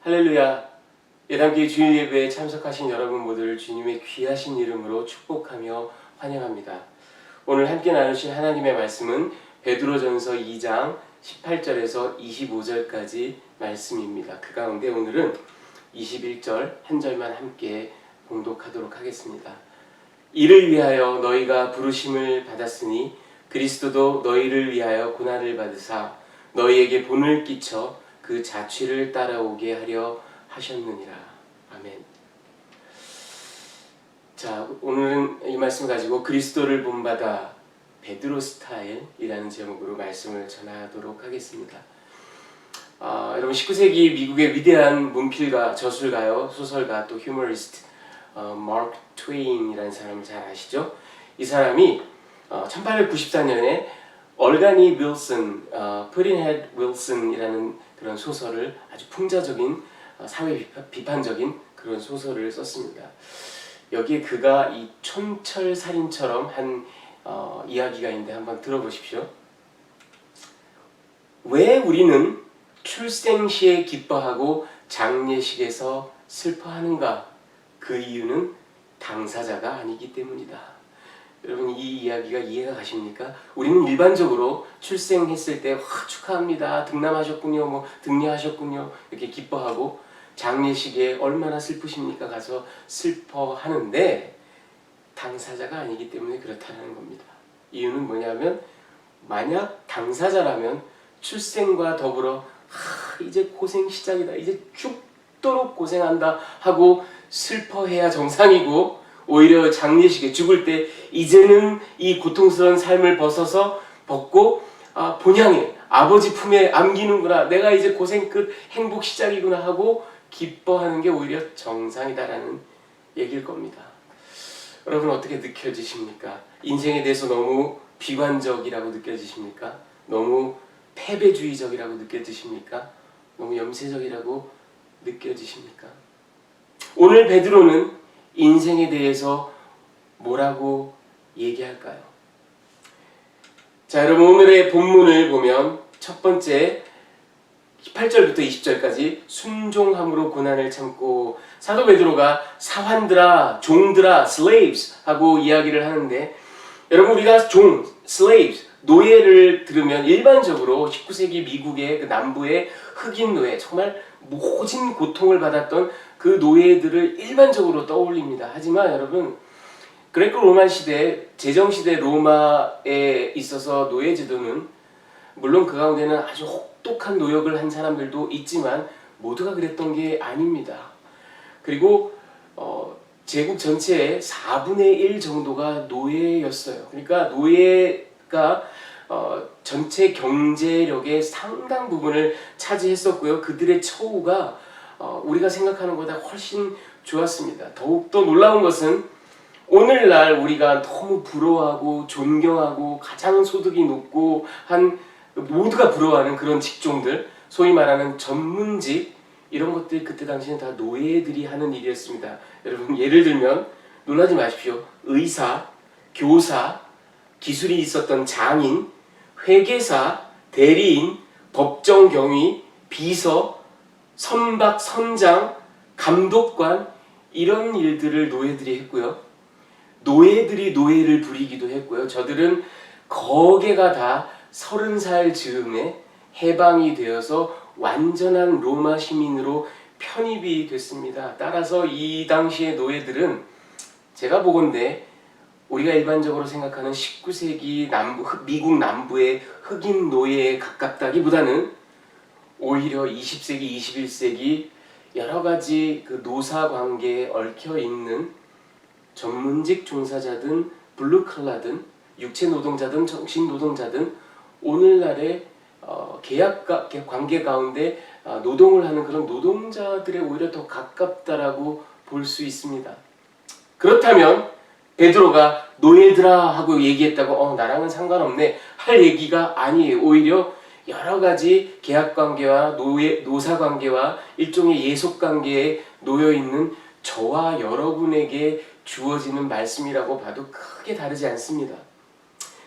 할렐루야. 예단교회 주일 예배에 참석하신 여러분 모두를 주님의 귀하신 이름으로 축복하며 환영합니다. 오늘 함께 나누신 하나님의 말씀은 베드로전서 2장 18절에서 25절까지 말씀입니다. 그 가운데 오늘은 21절 한 절만 함께 봉독하도록 하겠습니다. 이를 위하여 너희가 부르심을 받았으니 그리스도도 너희를 위하여 고난을 받으사 너희에게 본을 끼쳐 그 자취를 따라오게 하려 하셨느니라. 아멘. 자, 오늘은 이 말씀을 가지고 그리스도를 본받아 베드로 스타일이라는 제목으로 말씀을 전하도록 하겠습니다. 여러분 19세기 미국의 위대한 문필가, 저술가요, 소설가 또 휴머리스트 마크 트웨인이라는 사람을 잘 아시죠? 이 사람이 1894년에 얼가니 윌슨, 프린헤드 윌슨이라는 그런 소설을 아주 풍자적인 사회 비판적인 그런 소설을 썼습니다. 여기에 그가 이 촌철살인처럼 한 이야기가 있는데 한번 들어보십시오. 왜 우리는 출생시에 기뻐하고 장례식에서 슬퍼하는가? 그 이유는 당사자가 아니기 때문이다. 여러분 이 이야기가 이해가 가십니까? 우리는 일반적으로 출생했을 때 축하합니다, 등남하셨군요, 등려하셨군요 이렇게 기뻐하고 장례식에 얼마나 슬프십니까 가서 슬퍼하는데 당사자가 아니기 때문에 그렇다는 겁니다. 이유는 뭐냐면 만약 당사자라면 출생과 더불어 이제 고생 시작이다, 이제 죽도록 고생한다 하고 슬퍼해야 정상이고, 오히려 장례식에 죽을 때 이제는 이 고통스러운 삶을 벗고 본향에 아버지 품에 안기는구나, 내가 이제 고생 끝 행복 시작이구나 하고 기뻐하는 게 오히려 정상이다라는 얘기일 겁니다. 여러분 어떻게 느껴지십니까? 인생에 대해서 너무 비관적이라고 느껴지십니까? 너무 패배주의적이라고 느껴지십니까? 너무 염세적이라고 느껴지십니까? 오늘 베드로는 인생에 대해서 뭐라고 얘기할까요? 자, 여러분 오늘의 본문을 보면 첫 번째 18절부터 20절까지 순종함으로 고난을 참고, 사도 베드로가 사환들아, 종들아, slaves 하고 이야기를 하는데, 여러분 우리가 종, slaves, 노예를 들으면 일반적으로 19세기 미국의 그 남부의 흑인 노예, 정말 모진 고통을 받았던 그 노예들을 일반적으로 떠올립니다. 하지만 여러분 그레코 로만 시대, 제정시대 로마에 있어서 노예 제도는 물론 그 가운데는 아주 혹독한 노역을 한 사람들도 있지만 모두가 그랬던 게 아닙니다. 그리고 제국 전체의 4분의 1 정도가 노예였어요. 그러니까 노예가 전체 경제력의 상당 부분을 차지했었고요. 그들의 처우가 우리가 생각하는 것보다 훨씬 좋았습니다. 더욱더 놀라운 것은 오늘날 우리가 너무 부러워하고 존경하고 가장 소득이 높고 한 모두가 부러워하는 그런 직종들, 소위 말하는 전문직, 이런 것들이 그때 당시에는 다 노예들이 하는 일이었습니다. 여러분 예를 들면 놀라지 마십시오. 의사, 교사, 기술이 있었던 장인, 회계사, 대리인, 법정경위, 비서, 선박, 선장, 감독관, 이런 일들을 노예들이 했고요. 노예들이 노예를 부리기도 했고요. 저들은 거개가 다 30살 즈음에 해방이 되어서 완전한 로마 시민으로 편입이 됐습니다. 따라서 이 당시의 노예들은 제가 보건대 우리가 일반적으로 생각하는 19세기 미국 남부의 흑인 노예에 가깝다기보다는 오히려 20세기, 21세기 여러 가지 그 노사 관계에 얽혀 있는 전문직 종사자든 블루칼라든 육체 노동자든 정신 노동자든 오늘날의 계약 관계 가운데 노동을 하는 그런 노동자들에 오히려 더 가깝다라고 볼 수 있습니다. 그렇다면 베드로가 노예들아 하고 얘기했다고 나랑은 상관없네 할 얘기가 아니에요. 오히려 여러 가지 계약관계와 노사관계와 일종의 예속관계에 놓여있는 저와 여러분에게 주어지는 말씀이라고 봐도 크게 다르지 않습니다.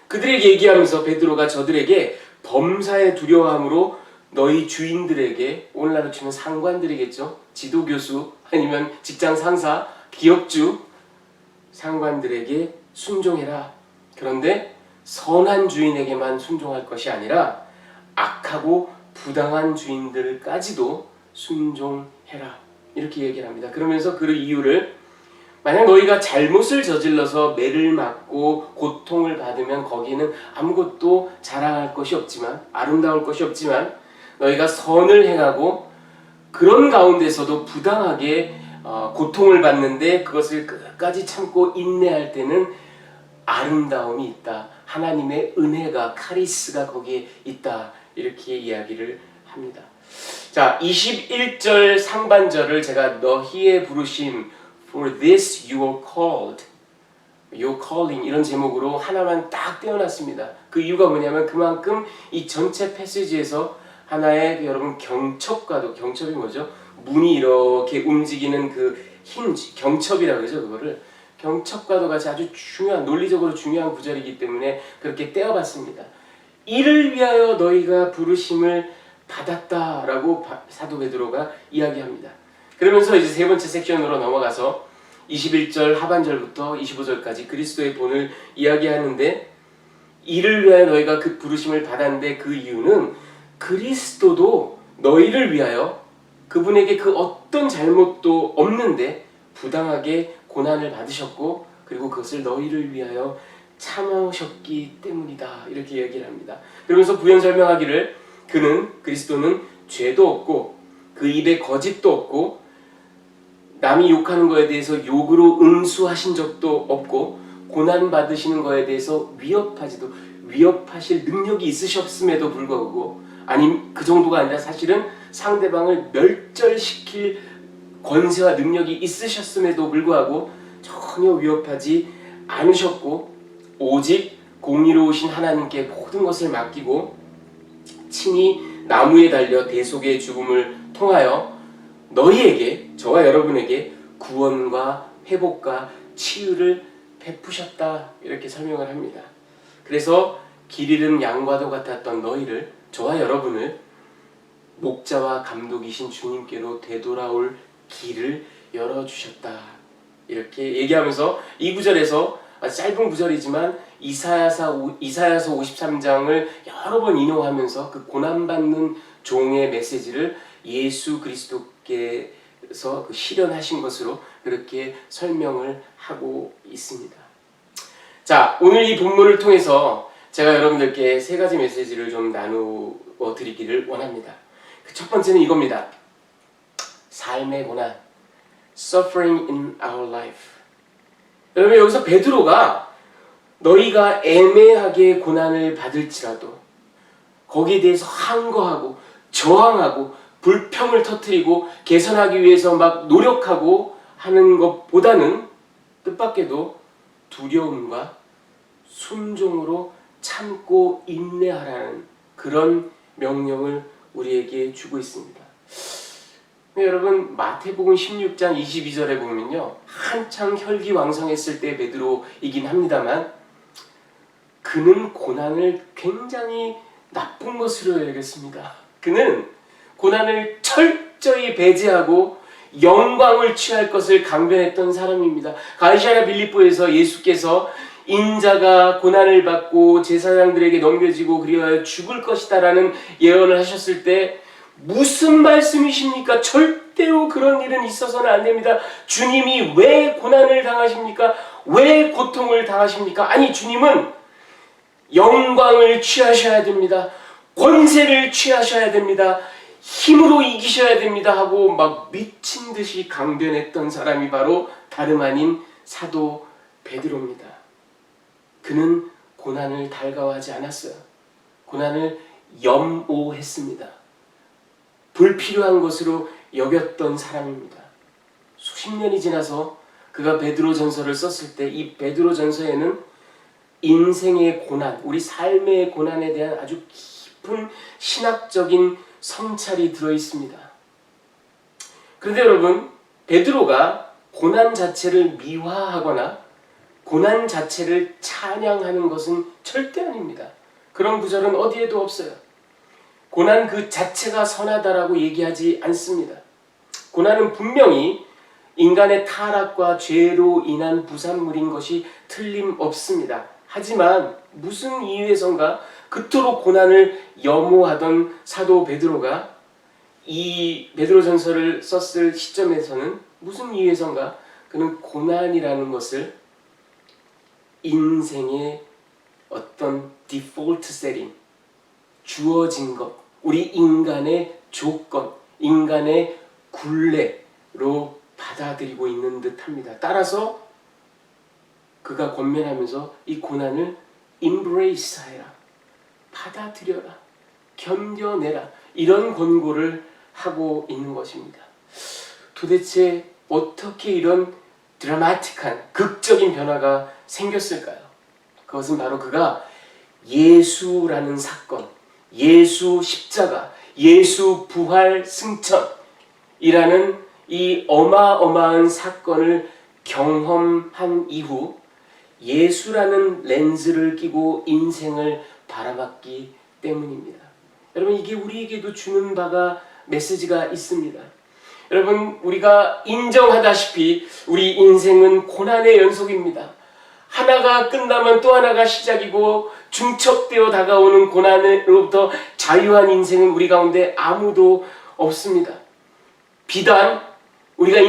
그들에게 얘기하면서 베드로가 저들에게 범사의 두려움으로 너희 주인들에게, 오늘날로 치면 상관들이겠죠. 지도교수 아니면 직장 상사, 기업주, 상관들에게 순종해라. 그런데 선한 주인에게만 순종할 것이 아니라 악하고 부당한 주인들까지도 순종해라. 이렇게 얘기를 합니다. 그러면서 그 이유를, 만약 너희가 잘못을 저질러서 매를 맞고 고통을 받으면 거기는 아무것도 자랑할 것이 없지만, 아름다울 것이 없지만, 너희가 선을 행하고 그런 가운데서도 부당하게 고통을 받는데 그것을 끝까지 참고 인내할 때는 아름다움이 있다. 하나님의 은혜가, 카리스가 거기에 있다. 이렇게 이야기를 합니다. 자, 21절 상반절을 제가 너희의 부르심, For this you are called, Your calling, 이런 제목으로 하나만 딱 떼어놨습니다. 그 이유가 뭐냐면 그만큼 이 전체 패시지에서 하나의 여러분 경첩과도, 경첩이 뭐죠? 문이 이렇게 움직이는 그 힌지, 경첩이라고 그러죠. 그거를 경첩과도 같이 아주 중요한, 논리적으로 중요한 구절이기 때문에 그렇게 떼어봤습니다. 이를 위하여 너희가 부르심을 받았다라고 사도 베드로가 이야기합니다. 그러면서 이제 세 번째 섹션으로 넘어가서 21절 하반절부터 25절까지 그리스도의 본을 이야기하는데, 이를 위하여 너희가 그 부르심을 받았는데 그 이유는 그리스도도 너희를 위하여, 그분에게 그 어떤 잘못도 없는데 부당하게 고난을 받으셨고, 그리고 그것을 너희를 위하여 참으셨기 때문이다. 이렇게 얘기를 합니다. 그러면서 부연 설명하기를, 그리스도는 죄도 없고 그 입에 거짓도 없고 남이 욕하는 거에 대해서 욕으로 응수하신 적도 없고 고난 받으시는 거에 대해서 위협하실 능력이 있으셨음에도 불구하고, 아니 그 정도가 아니라 사실은 상대방을 멸절시킬 권세와 능력이 있으셨음에도 불구하고 전혀 위협하지 않으셨고, 오직 공의로우신 하나님께 모든 것을 맡기고 친히 나무에 달려 대속의 죽음을 통하여 너희에게, 저와 여러분에게 구원과 회복과 치유를 베푸셨다. 이렇게 설명을 합니다. 그래서 길 잃은 양과도 같았던 너희를, 저와 여러분을 목자와 감독이신 주님께로 되돌아올 길을 열어주셨다. 이렇게 얘기하면서 이 구절에서, 짧은 구절이지만 이사야서 53장을 여러 번 인용하면서 그 고난받는 종의 메시지를 예수 그리스도께서 실현하신 것으로 그렇게 설명을 하고 있습니다. 자, 오늘 이 본문을 통해서 제가 여러분들께 세 가지 메시지를 좀 나누어 드리기를 원합니다. 첫 번째는 이겁니다. 삶의 고난, suffering in our life. 여러분, 여기서 베드로가 너희가 애매하게 고난을 받을지라도 거기에 대해서 항거하고 저항하고 불평을 터뜨리고 개선하기 위해서 막 노력하고 하는 것보다는 뜻밖에도 두려움과 순종으로 참고 인내하라는 그런 명령을 우리에게 주고 있습니다. 여러분, 마태복음 16장 22절에 보면요, 한창 혈기왕성했을 때 베드로이긴 합니다만 그는 고난을 굉장히 나쁜 것으로 여겼습니다. 그는 고난을 철저히 배제하고 영광을 취할 것을 강변했던 사람입니다. 갈시아나 빌립보에서 예수께서 인자가 고난을 받고 제사장들에게 넘겨지고 그리하여 죽을 것이다라는 예언을 하셨을 때 무슨 말씀이십니까? 절대로 그런 일은 있어서는 안 됩니다. 주님이 왜 고난을 당하십니까? 왜 고통을 당하십니까? 아니, 주님은 영광을 취하셔야 됩니다. 권세를 취하셔야 됩니다. 힘으로 이기셔야 됩니다 하고 막 미친 듯이 강변했던 사람이 바로 다름 아닌 사도 베드로입니다. 그는 고난을 달가워하지 않았어요. 고난을 염오했습니다. 불필요한 것으로 여겼던 사람입니다. 수십 년이 지나서 그가 베드로전서를 썼을 때 이 베드로전서에는 인생의 고난, 우리 삶의 고난에 대한 아주 깊은 신학적인 성찰이 들어있습니다. 그런데 여러분, 베드로가 고난 자체를 미화하거나 고난 자체를 찬양하는 것은 절대 아닙니다. 그런 구절은 어디에도 없어요. 고난 그 자체가 선하다라고 얘기하지 않습니다. 고난은 분명히 인간의 타락과 죄로 인한 부산물인 것이 틀림없습니다. 하지만 무슨 이유에선가 그토록 고난을 염오하던 사도 베드로가 이 베드로전서를 썼을 시점에서는 무슨 이유에선가 그는 고난이라는 것을 인생의 어떤 디폴트 세팅, 주어진 것, 우리 인간의 조건, 인간의 굴레로 받아들이고 있는 듯합니다. 따라서 그가 권면하면서 이 고난을 embrace 해라, 받아들여라, 견뎌내라, 이런 권고를 하고 있는 것입니다. 도대체 어떻게 이런 드라마틱한 극적인 변화가 생겼을까요? 그것은 바로 그가 예수라는 사건, 예수 십자가, 예수 부활 승천이라는 이 어마어마한 사건을 경험한 이후 예수라는 렌즈를 끼고 인생을 바라봤기 때문입니다. 여러분, 이게 우리에게도 주는 바가 메시지가 있습니다. 여러분, 우리가 인정하다시피 우리 인생은 고난의 연속입니다. 하나가 끝나면 또 하나가 시작이고 중첩되어 다가오는 고난으로부터 자유한 인생은 우리 가운데 아무도 없습니다. 비단 우리가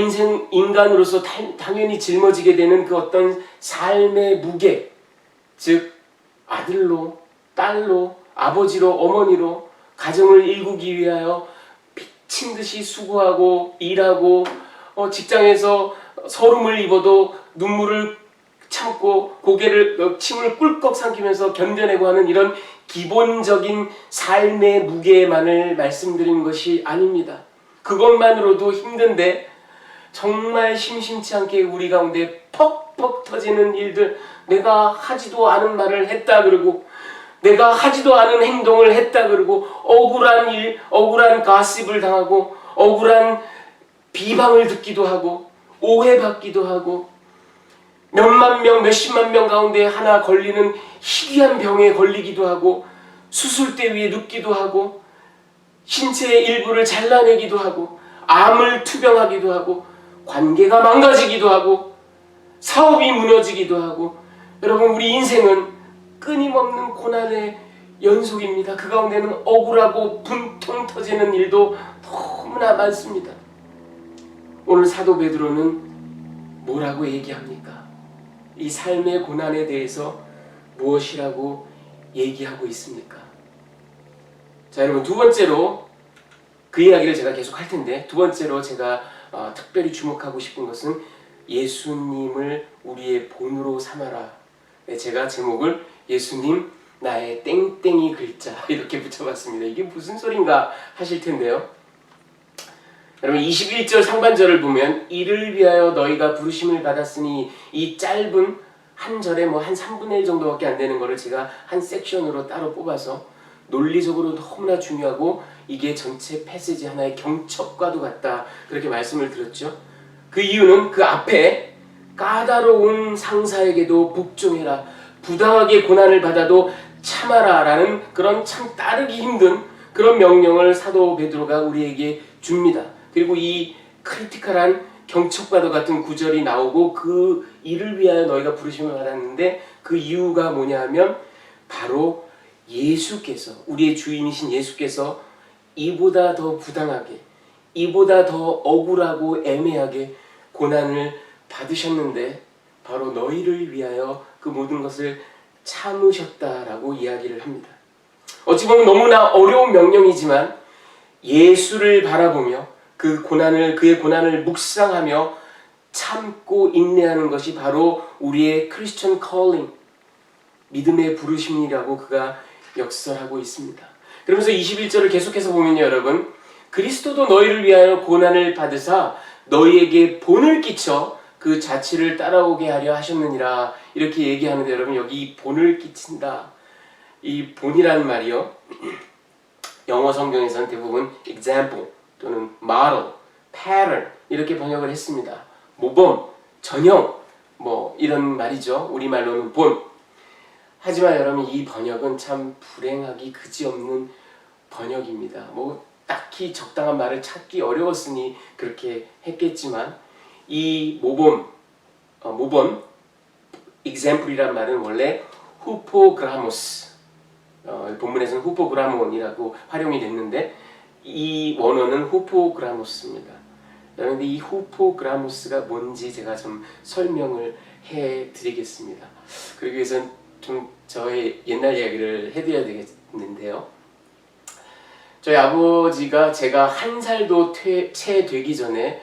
인간으로서 당연히 짊어지게 되는 그 어떤 삶의 무게, 즉 아들로, 딸로, 아버지로, 어머니로 가정을 일구기 위하여 미친 듯이 수고하고 일하고 직장에서 서름을 입어도 눈물을 참고 고개를 침을 꿀꺽 삼키면서 견뎌내고 하는 이런 기본적인 삶의 무게만을 말씀드리는 것이 아닙니다. 그것만으로도 힘든데 정말 심심치 않게 우리 가운데 퍽퍽 터지는 일들, 내가 하지도 않은 말을 했다 그러고 내가 하지도 않은 행동을 했다 그러고 억울한 일, 억울한 가십을 당하고 억울한 비방을 듣기도 하고 오해받기도 하고 몇만 명, 몇십만 명 가운데 하나 걸리는 희귀한 병에 걸리기도 하고 수술대 위에 눕기도 하고 신체의 일부를 잘라내기도 하고 암을 투병하기도 하고 관계가 망가지기도 하고 사업이 무너지기도 하고 여러분, 우리 인생은 끊임없는 고난의 연속입니다. 그 가운데는 억울하고 분통 터지는 일도 너무나 많습니다. 오늘 사도 베드로는 뭐라고 얘기합니까? 이 삶의 고난에 대해서 무엇이라고 얘기하고 있습니까? 자, 여러분, 두 번째로 그 이야기를 제가 계속 할 텐데, 두 번째로 제가 특별히 주목하고 싶은 것은 예수님을 우리의 본으로 삼아라. 네, 제가 제목을 예수님 나의 땡땡이 글자 이렇게 붙여봤습니다. 이게 무슨 소린가 하실 텐데요. 여러분, 21절 상반절을 보면 이를 위하여 너희가 부르심을 받았으니, 이 짧은 한 절에 한 3분의 1 정도밖에 안 되는 거를 제가 한 섹션으로 따로 뽑아서 논리적으로 너무나 중요하고 이게 전체 패시지 하나의 경첩과도 같다, 그렇게 말씀을 드렸죠. 그 이유는 그 앞에 까다로운 상사에게도 복종해라, 부당하게 고난을 받아도 참아라 라는 그런 참 따르기 힘든 그런 명령을 사도 베드로가 우리에게 줍니다. 그리고 이 크리티컬한 경첩과도 같은 구절이 나오고 그 일을 위하여 너희가 부르심을 받았는데 그 이유가 뭐냐 하면 바로 예수께서, 우리의 주인이신 예수께서 이보다 더 부당하게, 이보다 더 억울하고 애매하게 고난을 받으셨는데 바로 너희를 위하여 그 모든 것을 참으셨다라고 이야기를 합니다. 어찌 보면 너무나 어려운 명령이지만 예수를 바라보며 그의 고난을 묵상하며 참고 인내하는 것이 바로 우리의 크리스천 컬링, 믿음의 부르심이라고 그가 역설하고 있습니다. 그러면서 21절을 계속해서 보면요, 여러분, 그리스도도 너희를 위하여 고난을 받으사 너희에게 본을 끼쳐 그 자취를 따라오게 하려 하셨느니라, 이렇게 얘기하는데, 여러분, 여기 본을 끼친다, 이 본이라는 말이요, 영어 성경에서는 대부분 example 또는 model, pattern 이렇게 번역을 했습니다. 모범, 전형 이런 말이죠. 우리말로는 본. 하지만 여러분, 이 번역은 참 불행하기 그지없는 번역입니다. 뭐 딱히 적당한 말을 찾기 어려웠으니 그렇게 했겠지만 이 모범 example이란 말은 원래 후포그라모스, 본문에서는 후포그라몬이라고 활용이 됐는데 이 원어는 후포그라모스입니다. 그런데 이 후포그라모스가 뭔지 제가 좀 설명을 해드리겠습니다. 그러기 위해서는 좀 저의 옛날 이야기를 해드려야 되겠는데요. 저희 아버지가 제가 1살도 채 되기 전에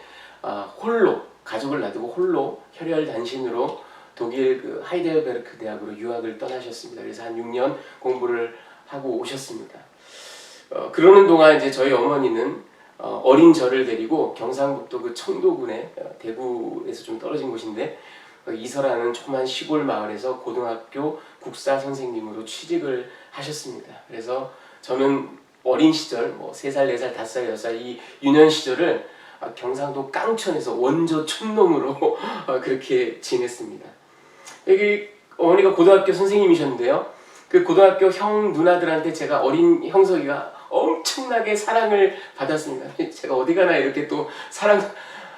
홀로 가족을 놔두고 홀로 혈혈단신으로 독일 그 하이델베르크 대학으로 유학을 떠나셨습니다. 그래서 한 6년 공부를 하고 오셨습니다. 그러는 동안 이제 저희 어머니는 어린 저를 데리고 경상북도 그 청도군에 대구에서 좀 떨어진 곳인데 이서라는 조그만 시골 마을에서 고등학교 국사 선생님으로 취직을 하셨습니다. 그래서 저는 어린 시절, 뭐 3살, 4살, 5살, 6살 이 유년 시절을 경상도 깡천에서 원조 촌놈으로 그렇게 지냈습니다. 여기 어머니가 고등학교 선생님이셨는데요. 그 고등학교 형 누나들한테 제가 어린 형석이가 엄청나게 사랑을 받았습니다. 제가 어디 가나 이렇게 또 사랑,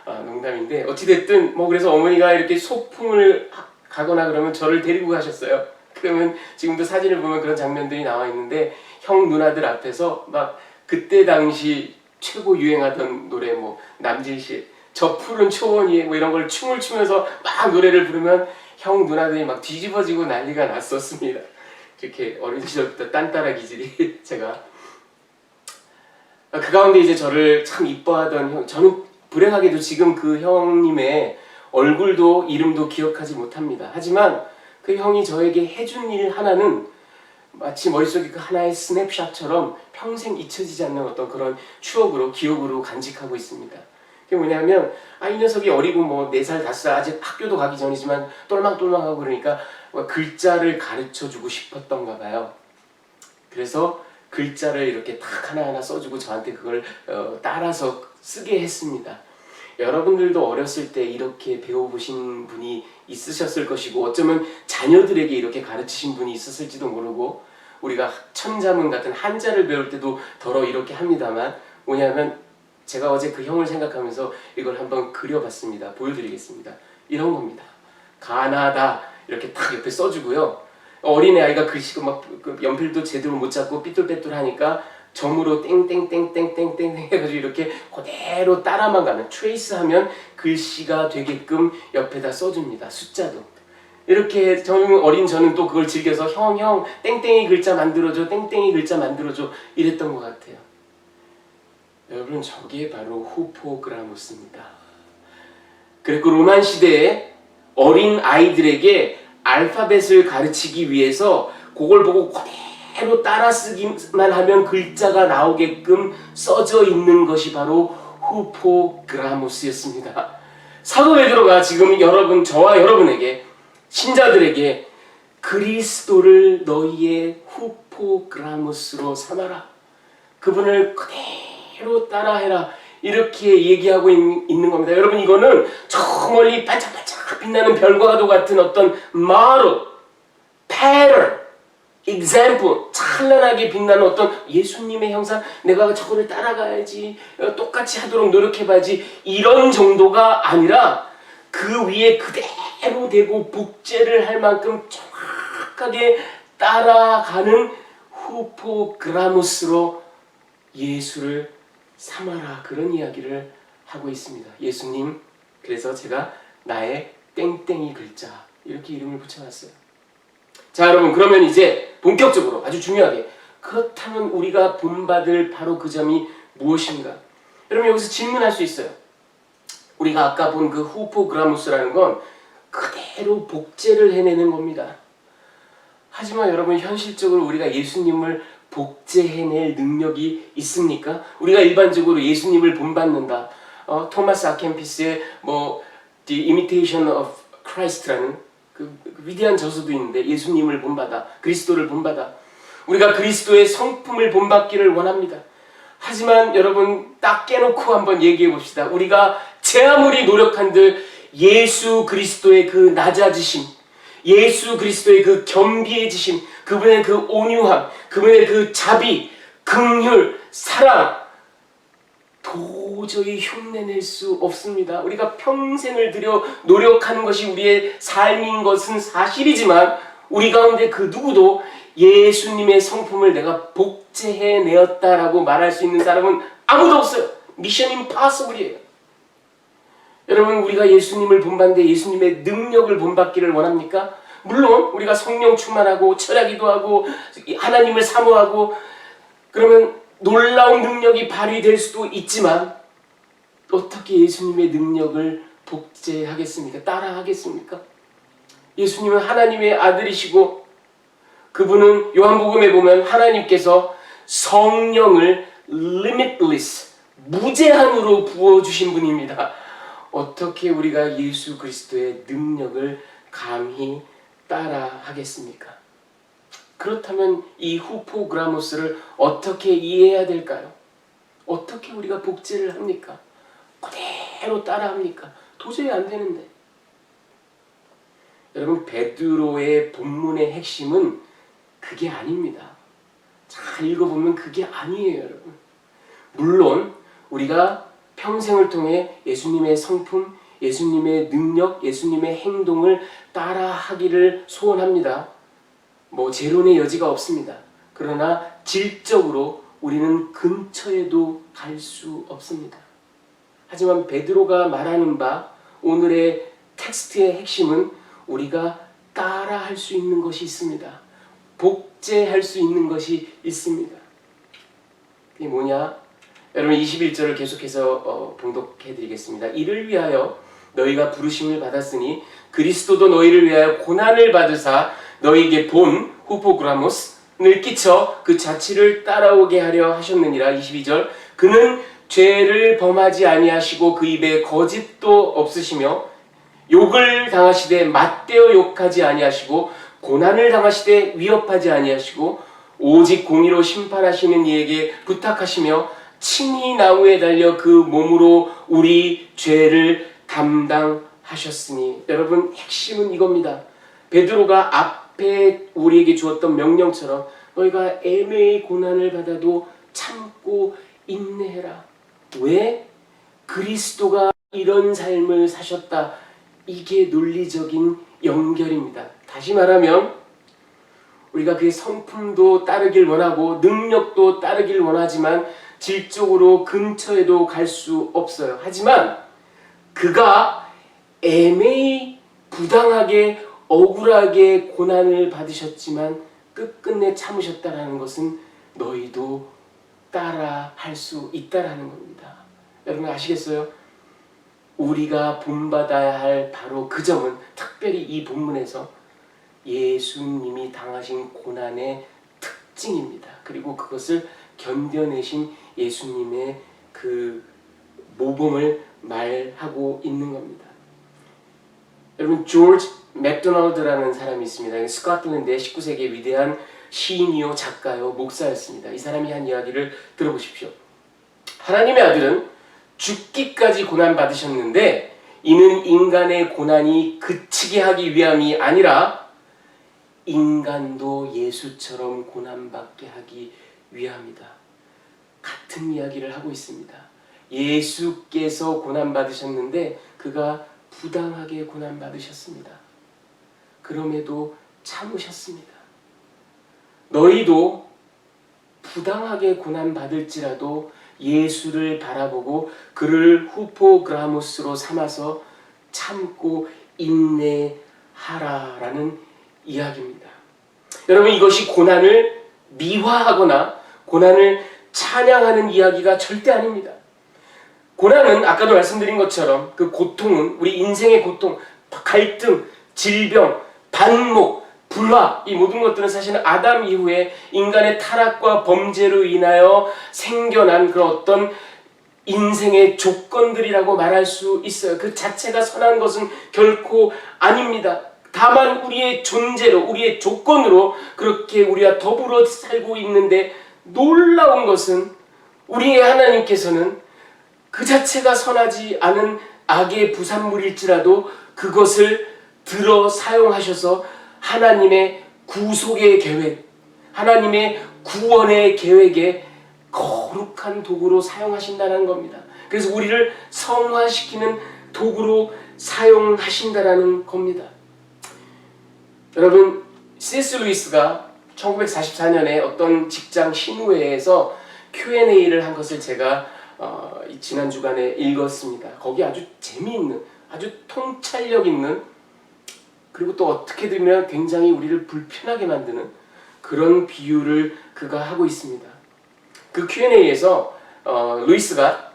농담인데 어찌됐든 뭐 그래서 어머니가 이렇게 소풍을 가거나 그러면 저를 데리고 가셨어요. 그러면 지금도 사진을 보면 그런 장면들이 나와 있는데 형 누나들 앞에서 막 그때 당시 최고 유행하던 노래 뭐 남진씨 저 푸른 초원 위에 뭐 이런 걸 춤을 추면서 막 노래를 부르면 형 누나들이 막 뒤집어지고 난리가 났었습니다. 이렇게 어린 시절부터 딴따라 기질이 제가 그 가운데 이제 저를 참 이뻐하던 형, 저는 불행하게도 지금 그 형님의 얼굴도 이름도 기억하지 못합니다. 하지만 그 형이 저에게 해준 일 하나는 마치 머릿속에 그 하나의 스냅샷처럼 평생 잊혀지지 않는 어떤 그런 추억으로 기억으로 간직하고 있습니다. 그게 뭐냐면 이 녀석이 어리고 뭐 4살 5살 아직 학교도 가기 전이지만 똘망똘망하고 그러니까 글자를 가르쳐주고 싶었던가 봐요. 그래서 글자를 이렇게 탁 하나하나 써주고 저한테 그걸 따라서 쓰게 했습니다. 여러분들도 어렸을 때 이렇게 배워보신 분이 있으셨을 것이고 어쩌면 자녀들에게 이렇게 가르치신 분이 있었을지도 모르고 우리가 천자문 같은 한자를 배울 때도 더러 이렇게 합니다만 뭐냐면 제가 어제 그 형을 생각하면서 이걸 한번 그려봤습니다. 보여드리겠습니다. 이런 겁니다. 가나다 이렇게 딱 옆에 써주고요. 어린아이가 글씨가 막 연필도 제대로 못 잡고 삐뚤빼뚤 하니까 점으로 땡땡땡땡땡땡 해가지고 이렇게 그대로 따라만 가면 트레이스하면 글씨가 되게끔 옆에다 써줍니다. 숫자도 이렇게 저는 또 그걸 즐겨서 형 땡땡이 글자 만들어줘 땡땡이 글자 만들어줘 이랬던 것 같아요. 여러분 저게 바로 후포그라모스입니다. 그리고 로만 시대에 어린 아이들에게 알파벳을 가르치기 위해서 그걸 보고 그대로 따라 쓰기만 하면 글자가 나오게끔 써져 있는 것이 바로 후포그라모스였습니다. 사도 베드로가 지금 저와 여러분에게 신자들에게 그리스도를 너희의 후포그라모스로 삼아라. 그분을 그대로 따라해라. 이렇게 얘기하고 있는 겁니다. 여러분 이거는 저 멀리 반짝반짝 빛나는 별과도 같은 어떤 model, pattern, example, 찬란하게 빛나는 어떤 예수님의 형상, 내가 저거를 따라가야지, 똑같이 하도록 노력해봐야지 이런 정도가 아니라 그 위에 그대로 대고 복제를 할 만큼 정확하게 따라가는 후포그라모스로 예수를 삼아라 그런 이야기를 하고 있습니다. 예수님 그래서 제가 나의 땡땡이 글자 이렇게 이름을 붙여놨어요. 자 여러분 그러면 이제 본격적으로 아주 중요하게 그렇다면 우리가 본받을 바로 그 점이 무엇인가? 여러분 여기서 질문할 수 있어요. 우리가 아까 본 그 후포그라모스라는 건 그대로 복제를 해내는 겁니다. 하지만 여러분 현실적으로 우리가 예수님을 복제해낼 능력이 있습니까? 우리가 일반적으로 예수님을 본받는다. 토마스 아켄피스의 The Imitation of Christ라는 그 위대한 저서도 있는데 예수님을 본받아, 그리스도를 본받아. 우리가 그리스도의 성품을 본받기를 원합니다. 하지만 여러분 딱 깨놓고 한번 얘기해 봅시다. 우리가 제 아무리 노력한들 예수 그리스도의 그 낮아지심, 예수 그리스도의 그 겸비해지심, 그분의 그 온유함, 그분의 그 자비, 긍휼, 사랑 도저히 흉내낼 수 없습니다. 우리가 평생을 들여 노력하는 것이 우리의 삶인 것은 사실이지만 우리 가운데 그 누구도 예수님의 성품을 내가 복제해내었다라고 말할 수 있는 사람은 아무도 없어요. 미션 임파서블이에요. 여러분, 우리가 예수님을 본받는데 예수님의 능력을 본받기를 원합니까? 물론 우리가 성령 충만하고 철야기도 하고 하나님을 사모하고 그러면 놀라운 능력이 발휘될 수도 있지만 어떻게 예수님의 능력을 복제하겠습니까? 따라하겠습니까? 예수님은 하나님의 아들이시고 그분은 요한복음에 보면 하나님께서 성령을 limitless, 무제한으로 부어주신 분입니다. 어떻게 우리가 예수 그리스도의 능력을 감히 따라하겠습니까? 그렇다면 이 후포그라모스를 어떻게 이해해야 될까요? 어떻게 우리가 복제를 합니까? 그대로 따라합니까? 도저히 안 되는데. 여러분, 베드로의 본문의 핵심은 그게 아닙니다. 잘 읽어보면 그게 아니에요, 여러분. 물론 우리가 평생을 통해 예수님의 성품, 예수님의 능력, 예수님의 행동을 따라하기를 소원합니다. 재론의 여지가 없습니다. 그러나 질적으로 우리는 근처에도 갈 수 없습니다. 하지만 베드로가 말하는 바 오늘의 텍스트의 핵심은 우리가 따라할 수 있는 것이 있습니다. 복제할 수 있는 것이 있습니다. 그게 뭐냐? 여러분 21절을 계속해서 봉독해 드리겠습니다. 이를 위하여 너희가 부르심을 받았으니 그리스도도 너희를 위하여 고난을 받으사 너희에게 본 후포그라모스를 끼쳐 그 자취를 따라오게 하려 하셨느니라. 22절 그는 죄를 범하지 아니하시고 그 입에 거짓도 없으시며 욕을 당하시되 맞대어 욕하지 아니하시고 고난을 당하시되 위협하지 아니하시고 오직 공의로 심판하시는 이에게 부탁하시며 친히 나무에 달려 그 몸으로 우리 죄를 담당하셨으니. 여러분, 핵심은 이겁니다. 베드로가 앞에 우리에게 주었던 명령처럼 너희가 애매히 고난을 받아도 참고 인내해라. 왜? 그리스도가 이런 삶을 사셨다. 이게 논리적인 연결입니다. 다시 말하면 우리가 그의 성품도 따르길 원하고 능력도 따르길 원하지만 질적으로 근처에도 갈 수 없어요. 하지만 그가 애매히 부당하게 억울하게 고난을 받으셨지만 끝끝내 참으셨다라는 것은 너희도 따라 할 수 있다라는 겁니다. 여러분 아시겠어요? 우리가 본받아야 할 바로 그 점은 특별히 이 본문에서 예수님이 당하신 고난의 특징입니다. 그리고 그것을 견뎌내신 예수님의 그 모범을 말하고 있는 겁니다. 여러분 조지 맥도날드라는 사람이 있습니다. 스코틀랜드의 19세기의 위대한 시인이요 작가요 목사였습니다. 이 사람이 한 이야기를 들어보십시오. 하나님의 아들은 죽기까지 고난받으셨는데 이는 인간의 고난이 그치게 하기 위함이 아니라 인간도 예수처럼 고난받게 하기 위함이다. 같은 이야기를 하고 있습니다. 예수께서 고난받으셨는데 그가 부당하게 고난받으셨습니다. 그럼에도 참으셨습니다. 너희도 부당하게 고난받을지라도 예수를 바라보고 그를 후포그라모스로 삼아서 참고 인내하라라는 이야기입니다. 여러분 이것이 고난을 미화하거나 고난을 찬양하는 이야기가 절대 아닙니다. 고난은 아까도 말씀드린 것처럼 그 고통은 우리 인생의 고통, 갈등, 질병, 반목, 불화 이 모든 것들은 사실은 아담 이후에 인간의 타락과 범죄로 인하여 생겨난 그런 어떤 인생의 조건들이라고 말할 수 있어요. 그 자체가 선한 것은 결코 아닙니다. 다만 우리의 존재로 우리의 조건으로 그렇게 우리와 더불어 살고 있는데 놀라운 것은 우리의 하나님께서는 그 자체가 선하지 않은 악의 부산물일지라도 그것을 들어 사용하셔서 하나님의 구속의 계획, 하나님의 구원의 계획에 거룩한 도구로 사용하신다는 겁니다. 그래서 우리를 성화시키는 도구로 사용하신다라는 겁니다. 여러분, C.S. 루이스가 1944년에 어떤 직장 신우회에서 Q&A를 한 것을 제가 지난 주간에 읽었습니다. 거기 아주 재미있는, 아주 통찰력 있는, 그리고 또 어떻게 들으면 굉장히 우리를 불편하게 만드는 그런 비유를 그가 하고 있습니다. 그 Q&A에서 루이스가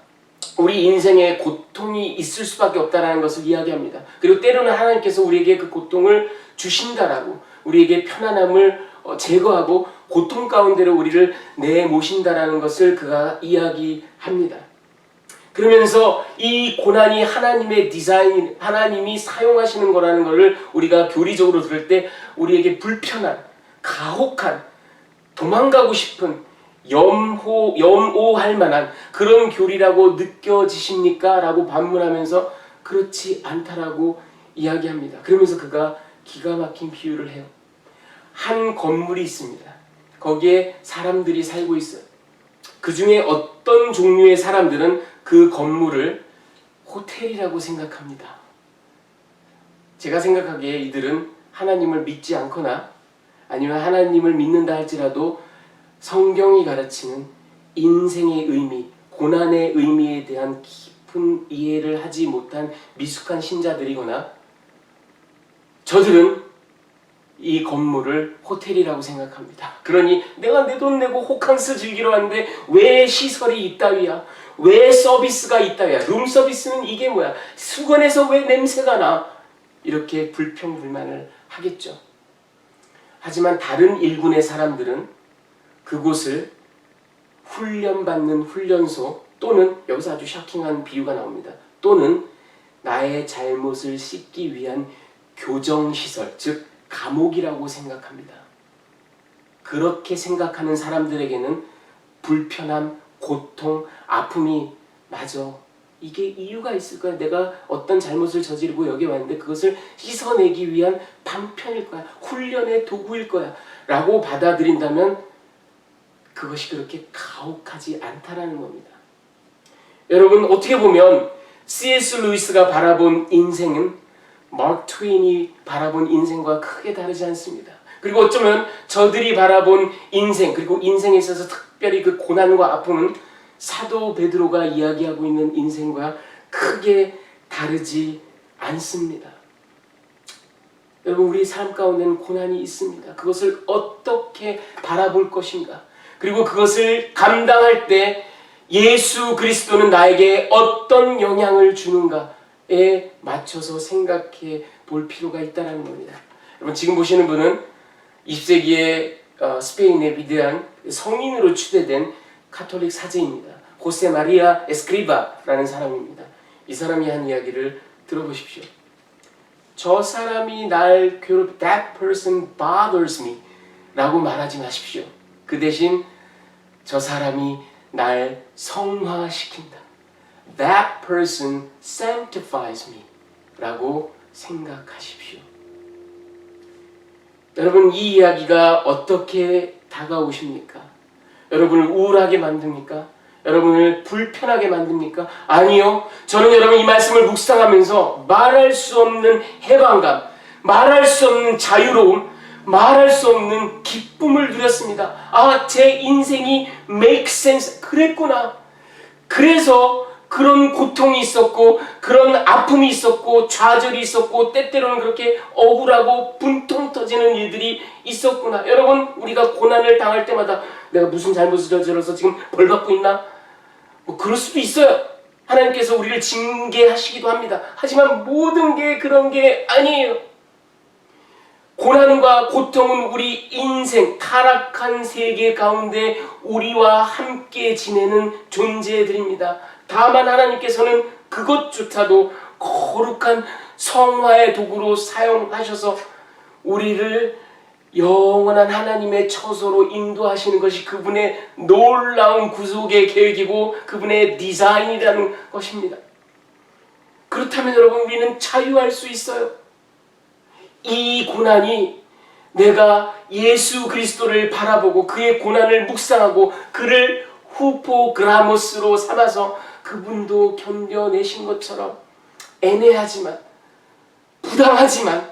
우리 인생에 고통이 있을 수밖에 없다는 것을 이야기합니다. 그리고 때로는 하나님께서 우리에게 그 고통을 주신다라고, 우리에게 편안함을 제거하고 고통 가운데로 우리를 내모신다라는 것을 그가 이야기합니다. 그러면서 이 고난이 하나님의 디자인, 하나님이 사용하시는 거라는 것을 우리가 교리적으로 들을 때 우리에게 불편한, 가혹한, 도망가고 싶은, 염오할 만한 그런 교리라고 느껴지십니까? 라고 반문하면서 그렇지 않다라고 이야기합니다. 그러면서 그가 기가 막힌 비유를 해요. 한 건물이 있습니다. 거기에 사람들이 살고 있어요. 그 중에 어떤 종류의 사람들은 그 건물을 호텔이라고 생각합니다. 제가 생각하기에 이들은 하나님을 믿지 않거나 아니면 하나님을 믿는다 할지라도 성경이 가르치는 인생의 의미, 고난의 의미에 대한 깊은 이해를 하지 못한 미숙한 신자들이거나, 저들은 이 건물을 호텔이라고 생각합니다. 그러니 내가 내 돈 내고 호캉스 즐기러 왔는데 왜 시설이 이따위야? 왜 서비스가 이따위야? 룸 서비스는 이게 뭐야? 수건에서 왜 냄새가 나? 이렇게 불평불만을 하겠죠. 하지만 다른 일군의 사람들은 그곳을 훈련받는 훈련소, 또는 여기서 아주 샤킹한 비유가 나옵니다. 또는 나의 잘못을 씻기 위한 교정시설, 즉 감옥이라고 생각합니다. 그렇게 생각하는 사람들에게는 불편함, 고통, 아픔이 맞아. 이게 이유가 있을 거야. 내가 어떤 잘못을 저지르고 여기 왔는데 그것을 씻어내기 위한 방편일 거야. 훈련의 도구일 거야. 라고 받아들인다면 그것이 그렇게 가혹하지 않다라는 겁니다. 여러분, 어떻게 보면 C.S. 루이스가 바라본 인생은 마크 트웨인이 바라본 인생과 크게 다르지 않습니다. 그리고 어쩌면 저들이 바라본 인생, 그리고 인생에 있어서 특별히 그 고난과 아픔은 사도 베드로가 이야기하고 있는 인생과 크게 다르지 않습니다. 여러분, 우리 삶 가운데는 고난이 있습니다. 그것을 어떻게 바라볼 것인가? 그리고 그것을 감당할 때 예수 그리스도는 나에게 어떤 영향을 주는가에 맞춰서 생각해 볼 필요가 있다는 겁니다. 여러분, 지금 보시는 분은 20세기의 스페인의 위대한 성인으로 추대된 카톨릭 사제입니다. 호세 마리아 에스크리바라는 사람입니다. 이 사람이 한 이야기를 들어보십시오. 저 사람이 날 괴롭, that person bothers me 라고 말하지 마십시오. 그 대신 저 사람이 날 성화시킨다. That person sanctifies me 라고 생각하십시오. 여러분, 이 이야기가 어떻게 다가오십니까? 여러분을 우울하게 만듭니까? 여러분을 불편하게 만듭니까? 아니요. 저는 여러분 이 말씀을 묵상하면서 말할 수 없는 해방감, 말할 수 없는 자유로움, 말할 수 없는 기쁨을 누렸습니다. 아, 제 인생이 make sense. 그랬구나. 그래서 그런 고통이 있었고, 그런 아픔이 있었고, 좌절이 있었고, 때때로는 그렇게 억울하고 분통 터지는 일들이 있었구나. 여러분, 우리가 고난을 당할 때마다 내가 무슨 잘못을 저질러서 지금 벌 받고 있나? 뭐 그럴 수도 있어요. 하나님께서 우리를 징계하시기도 합니다. 하지만 모든 게 그런 게 아니에요. 고난과 고통은 우리 인생, 타락한 세계 가운데 우리와 함께 지내는 존재들입니다. 다만 하나님께서는 그것조차도 거룩한 성화의 도구로 사용하셔서 우리를 영원한 하나님의 처소로 인도하시는 것이 그분의 놀라운 구속의 계획이고 그분의 디자인이라는 것입니다. 그렇다면 여러분, 우리는 자유할 수 있어요. 이 고난이 내가 예수 그리스도를 바라보고 그의 고난을 묵상하고 그를 후포그라모스로 삼아서 그분도 견뎌내신 것처럼 애매하지만, 부당하지만,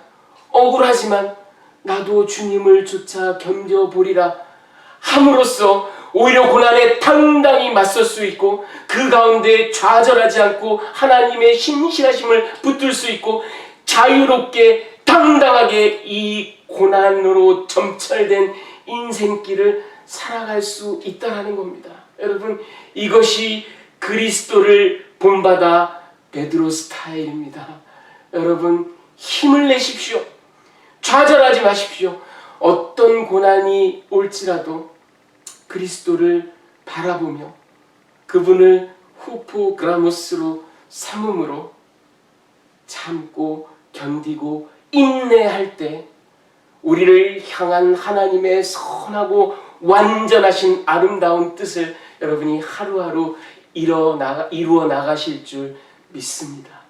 억울하지만 나도 주님을 쫓아 견뎌보리라 함으로써 오히려 고난에 당당히 맞설 수 있고, 그 가운데 좌절하지 않고 하나님의 신실하심을 붙들 수 있고, 자유롭게 당당하게 이 고난으로 점철된 인생길을 살아갈 수 있다는 겁니다. 여러분, 이것이 그리스도를 본받아 베드로 스타일입니다. 여러분, 힘을 내십시오. 좌절하지 마십시오. 어떤 고난이 올지라도 그리스도를 바라보며 그분을 후포그라모스로 삼음으로 참고 견디고 인내할 때 우리를 향한 하나님의 선하고 완전하신 아름다운 뜻을 여러분이 하루하루 이루어 나가실 줄 믿습니다.